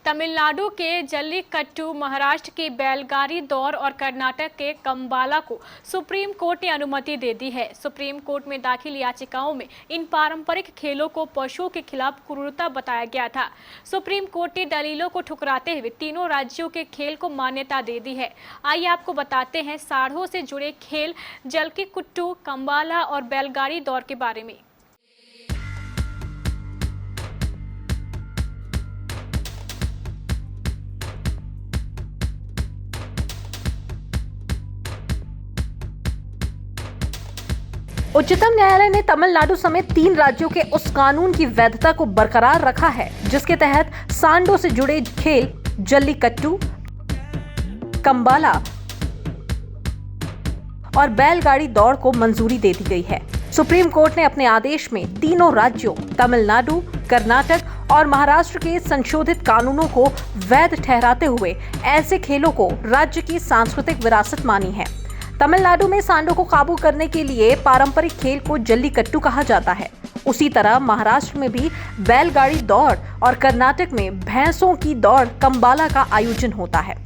तमिलनाडु के जल्लीकट्टू, महाराष्ट्र की बैलगाड़ी दौड़ और कर्नाटक के कंबाला को सुप्रीम कोर्ट ने अनुमति दे दी है। सुप्रीम कोर्ट में दाखिल याचिकाओं में इन पारंपरिक खेलों को पशुओं के खिलाफ क्रूरता बताया गया था। सुप्रीम कोर्ट ने दलीलों को ठुकराते हुए तीनों राज्यों के खेल को मान्यता दे दी है। आइए आपको बताते हैं सांडों से जुड़े खेल जल्लीकट्टू, कंबाला और बैलगाड़ी दौड़ के बारे में। उच्चतम न्यायालय ने तमिलनाडु समेत 3 राज्यों के उस कानून की वैधता को बरकरार रखा है जिसके तहत सांडों से जुड़े खेल जल्लीकट्टू, कंबाला और बैलगाड़ी दौड़ को मंजूरी दे दी गई है। सुप्रीम कोर्ट ने अपने आदेश में तीनों राज्यों तमिलनाडु, कर्नाटक और महाराष्ट्र के संशोधित कानूनों को वैध ठहराते हुए ऐसे खेलों को राज्य की सांस्कृतिक विरासत मानी है। तमिलनाडु में सांडों को काबू करने के लिए पारंपरिक खेल को जल्लीकट्टू कहा जाता है। उसी तरह महाराष्ट्र में भी बैलगाड़ी दौड़ और कर्नाटक में भैंसों की दौड़ कंबाला का आयोजन होता है।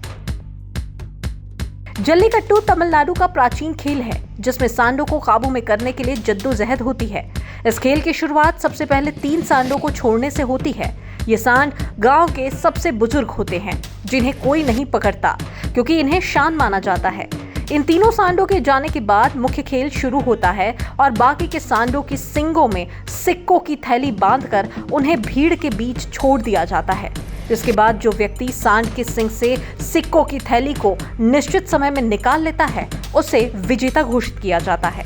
जल्लीकट्टू तमिलनाडु का प्राचीन खेल है जिसमें सांडों को काबू में करने के लिए जद्दोजहद होती है। इस खेल की शुरुआत सबसे पहले 3 सांडों को छोड़ने से होती है। ये सांड गांव के सबसे बुजुर्ग होते हैं जिन्हें कोई नहीं पकड़ता क्योंकि इन्हें शान माना जाता है। इन तीनों सांडों के जाने के बाद मुख्य खेल शुरू होता है और बाकी के सांडों की सींगों में सिक्कों की थैली बांधकर उन्हें भीड़ के बीच छोड़ दिया जाता है। इसके बाद जो व्यक्ति सांड के सींग से सिक्कों की थैली को निश्चित समय में निकाल लेता है उसे विजेता घोषित किया जाता है।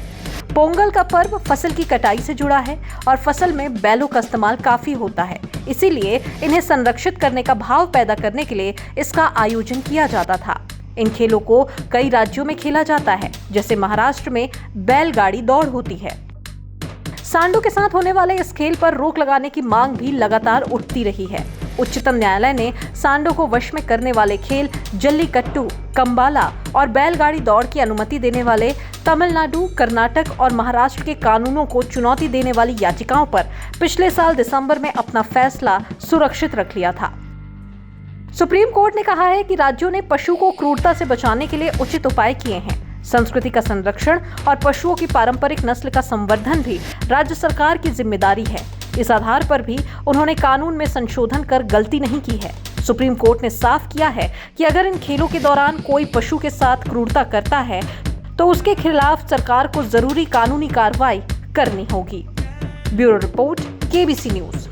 पोंगल का पर्व फसल की कटाई से जुड़ा है और फसल में बैलों का इस्तेमाल काफी होता है, इसीलिए इन्हें संरक्षित करने का भाव पैदा करने के लिए इसका आयोजन किया जाता था। इन खेलों को कई राज्यों में खेला जाता है, जैसे महाराष्ट्र में बैलगाड़ी दौड़ होती है। सांडों के साथ होने वाले इस खेल पर रोक लगाने की मांग भी लगातार उठती रही है। उच्चतम न्यायालय ने सांडों को वश में करने वाले खेल जल्लीकट्टू, कंबाला और बैलगाड़ी दौड़ की अनुमति देने वाले तमिलनाडु, कर्नाटक और महाराष्ट्र के कानूनों को चुनौती देने वाली याचिकाओं पर पिछले साल दिसंबर में अपना फैसला सुरक्षित रख लिया था। सुप्रीम कोर्ट ने कहा है कि राज्यों ने पशु को क्रूरता से बचाने के लिए उचित उपाय किए हैं। संस्कृति का संरक्षण और पशुओं की पारंपरिक नस्ल का संवर्धन भी राज्य सरकार की जिम्मेदारी है। इस आधार पर भी उन्होंने कानून में संशोधन कर गलती नहीं की है। सुप्रीम कोर्ट ने साफ किया है कि अगर इन खेलों के दौरान कोई पशु के साथ क्रूरता करता है तो उसके खिलाफ सरकार को जरूरी कानूनी कार्रवाई करनी होगी। Bureau report, KBC news.